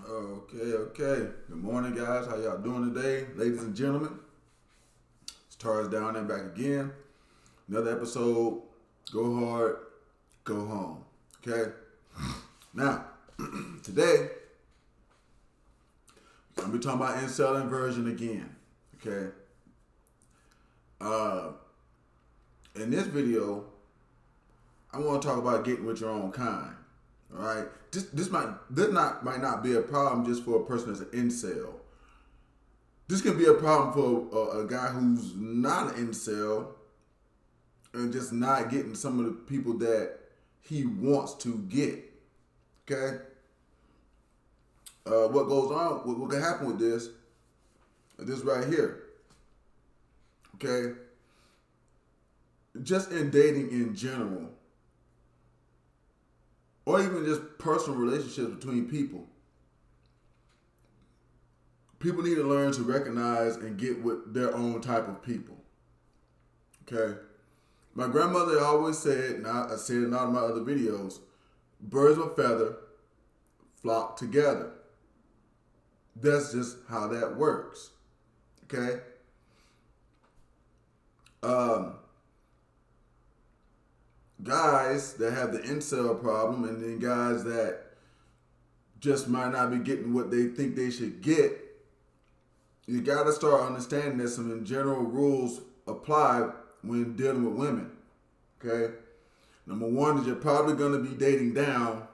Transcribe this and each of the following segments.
Okay. Good morning, guys. How y'all doing today? Ladies and gentlemen, it's Tars down there back again. Another episode. Go hard, go home. Okay? Now, today, I'm going to be talking about Incel Inversion again. Okay? In this video, I want to talk about getting with your own kind. All right, this might not be a problem just for a person that's an incel. This can be a problem for a guy who's not an incel and just not getting some of the people that he wants to get. Okay. What goes on? What can happen with this? This right here. Okay. Just in dating in general, or even just personal relationships between people. People need to learn to recognize and get with their own type of people. Okay? My grandmother always said, and I said it in all of my other videos, birds of a feather flock together. That's just how that works. Okay? Guys that have the incel problem, and then guys that just might not be getting what they think they should get, you got to start understanding that some general rules apply when dealing with women. Okay? Number one is you're probably going to be dating down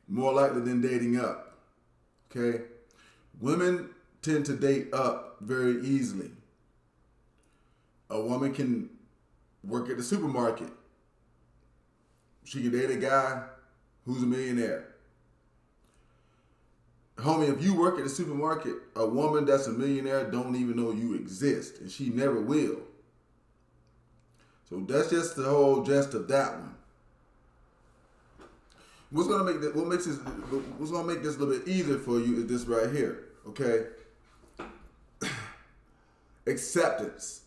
more likely than dating up. Okay? Women tend to date up very easily. A woman can work at the supermarket. She can date a guy who's a millionaire. Homie, if you work at the supermarket, a woman that's a millionaire don't even know you exist, and she never will. So that's just the whole gist of that one. What's gonna make this a little bit easier for you is this right here, okay? Acceptance.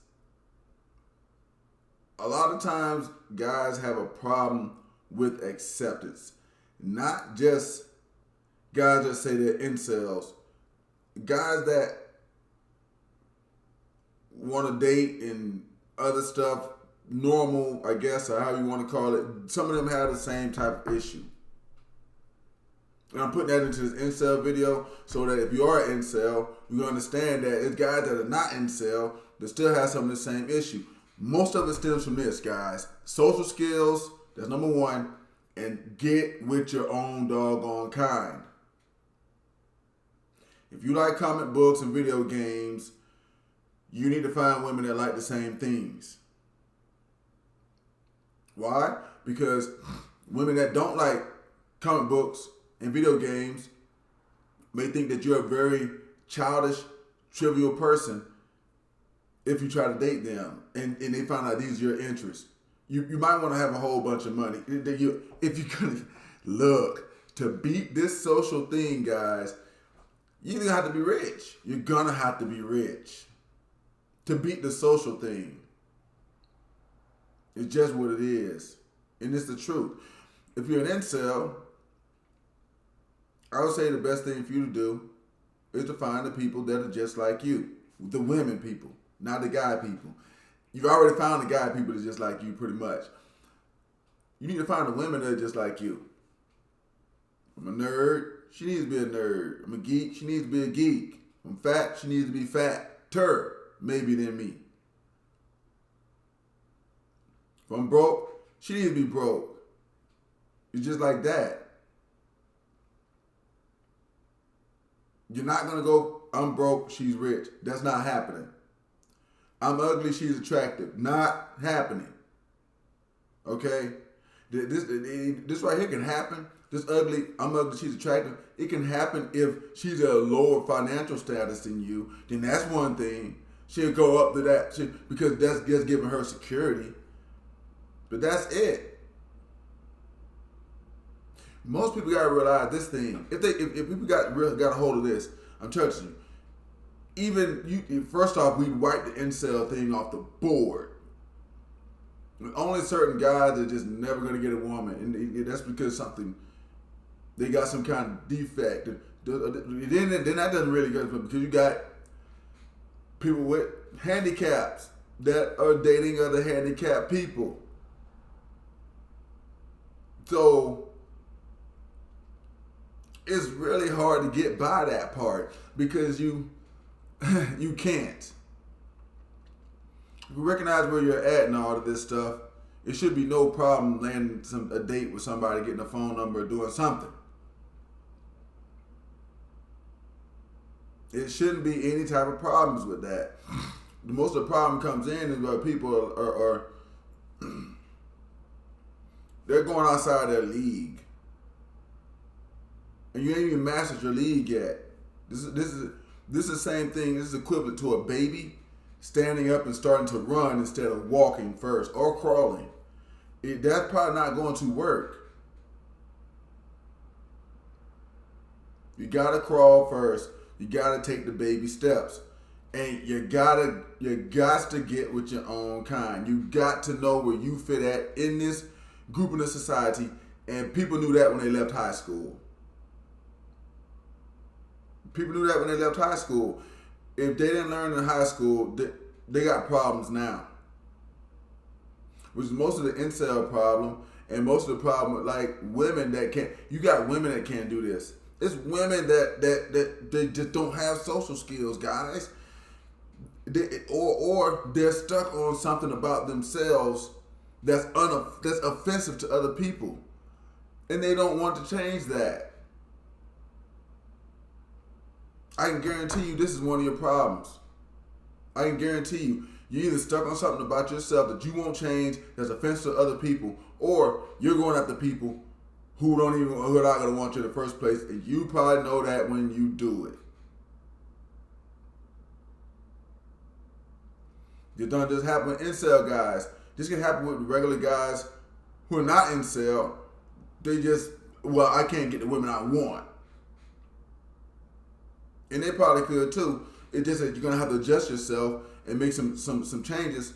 A lot of times, guys have a problem with acceptance. Not just guys that say they're incels. Guys that want to date and other stuff, normal, I guess, or how you want to call it. Some of them have the same type of issue. And I'm putting that into this incel video so that if you are an incel, you understand that it's guys that are not incel that still have some of the same issue. Most of it stems from this, guys. Social skills, that's number one. And get with your own doggone kind. If you like comic books and video games, you need to find women that like the same things. Why? Because women that don't like comic books and video games may think that you're a very childish, trivial person if you try to date them and they find out these are your interests. You might want to have a whole bunch of money. If you're going to look, to beat this social thing, guys, you're going to have to be rich. You're going to have to be rich to beat the social thing. It's just what it is. And it's the truth. If you're an incel, I would say the best thing for you to do is to find the people that are just like you. The women people, not the guy people. You've already found the guy people that's just like you pretty much. You need to find the women that are just like you. I'm a nerd. She needs to be a nerd. I'm a geek. She needs to be a geek. I'm fat. She needs to be fatter, maybe than me. If I'm broke, she needs to be broke. It's just like that. You're not going to go, I'm broke, she's rich. That's not happening. I'm ugly, she's attractive. Not happening. Okay? This right here can happen. This ugly, I'm ugly, she's attractive. It can happen if she's a lower financial status than you. Then that's one thing. She'll go up to that because that's just giving her security. But that's it. Most people gotta realize this thing. If people got a hold of this, I'm touching you. First off, we'd wipe the incel thing off the board. Only certain guys are just never going to get a woman. And that's because they got some kind of defect. Then that doesn't really go because you got people with handicaps that are dating other handicapped people. So it's really hard to get by that part because you can't. If you recognize where you're at and all of this stuff, it should be no problem landing a date with somebody, getting a phone number, doing something. It shouldn't be any type of problems with that. Most of the problem comes in is where people are they're going outside their league, and you ain't even mastered your league yet. This is the same thing. This is equivalent to a baby standing up and starting to run instead of walking first or crawling. That's probably not going to work. You gotta crawl first. You gotta take the baby steps, and you got to get with your own kind. You got to know where you fit at in this group in the society, and people knew that when they left high school. People knew that when they left high school. If they didn't learn in high school, they got problems now. Which is most of the incel problem, and most of the problem with like women that can't. You got women that can't do this. It's women that they just don't have social skills, guys. Or they're stuck on something about themselves that's offensive to other people, and they don't want to change that. I can guarantee you this is one of your problems. I can guarantee you you're either stuck on something about yourself that you won't change that's offensive to other people, or you're going after people who are not going to want you in the first place, and you probably know that when you do it. This don't just happen with incel guys. This can happen with regular guys who are not incel. They just, I can't get the women I want. And they probably could too. It's just that you're going to have to adjust yourself and make some changes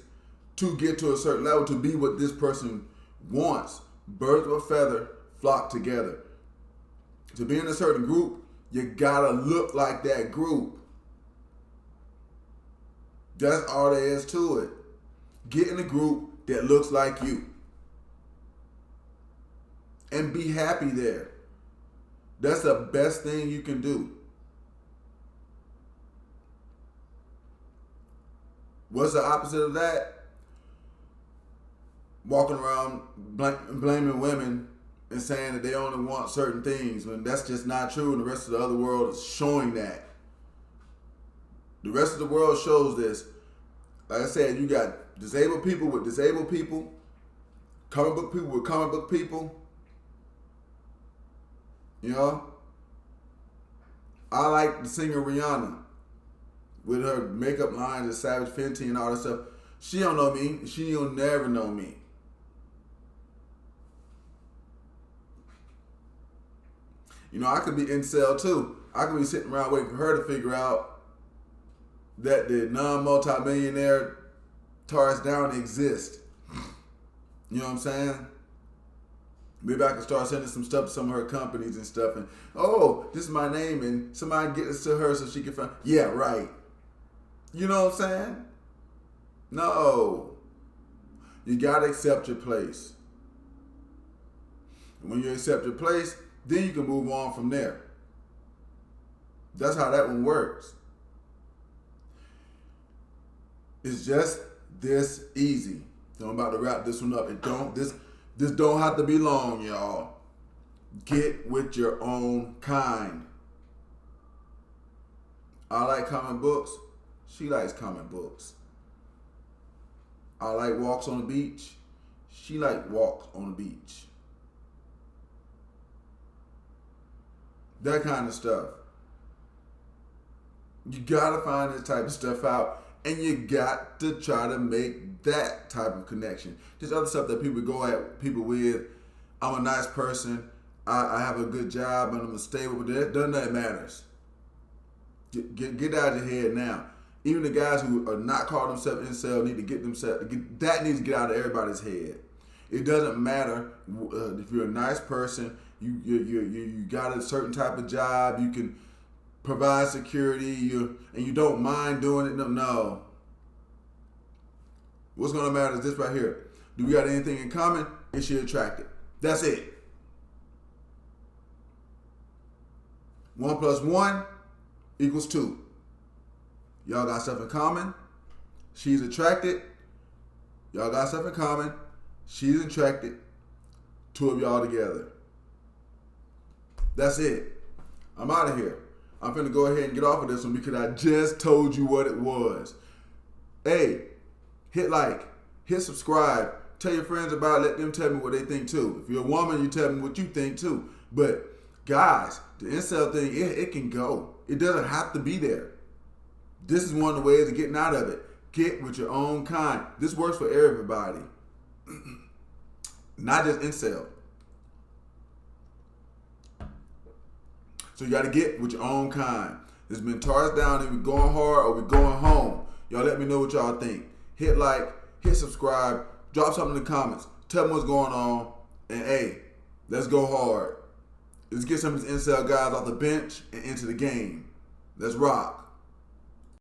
to get to a certain level to be what this person wants. Birds of a feather flock together. To be in a certain group, you gotta look like that group. That's all there is to it. Get in a group that looks like you. And be happy there. That's the best thing you can do. What's the opposite of that? Walking around blaming women and saying that they only want certain things when that's just not true, and the rest of the other world is showing that. The rest of the world shows this. Like I said, you got disabled people with disabled people, comic book people with comic book people. You know? I like the singer Rihanna with her makeup lines and Savage Fenty and all that stuff. She don't know me. She'll never know me. You know, I could be incel too. I could be sitting around waiting for her to figure out that the non-multi-millionaire Taurus Down exists. You know what I'm saying? Maybe I can start sending some stuff to some of her companies and stuff. And, this is my name. And somebody get this to her so she can find. Yeah, right. You know what I'm saying? No. You got to accept your place. And when you accept your place, then you can move on from there. That's how that one works. It's just this easy. So I'm about to wrap this one up. This don't have to be long, y'all. Get with your own kind. I like comic books. She likes comic books. I like walks on the beach. She likes walks on the beach. That kind of stuff. You gotta find this type of stuff out, and you got to try to make that type of connection. This other stuff that people go at people with, I'm a nice person, I have a good job, and I'm stable, but none of that matters. Get out of your head now. Even the guys who are not calling themselves incel need to get themselves, that needs to get out of everybody's head. It doesn't matter if you're a nice person You got a certain type of job. You can provide security. And you don't mind doing it. No. What's gonna matter is this right here. Do we got anything in common? Is she attracted? That's it. 1 + 1 = 2. Y'all got stuff in common. She's attracted. Y'all got stuff in common. She's attracted. 2 of y'all together. That's it. I'm out of here. I'm finna go ahead and get off of this one because I just told you what it was. Hey, hit like, hit subscribe, tell your friends about it, let them tell me what they think too. If you're a woman, you tell me what you think too. But guys, the incel thing, it can go. It doesn't have to be there. This is one of the ways of getting out of it. Get with your own kind. This works for everybody. Not just incel. So you got to get with your own kind. It's been Taurus Down, and we're going hard or we're going home. Y'all let me know what y'all think. Hit like, hit subscribe, drop something in the comments. Tell me what's going on. And hey, let's go hard. Let's get some of these incel guys off the bench and into the game. Let's rock.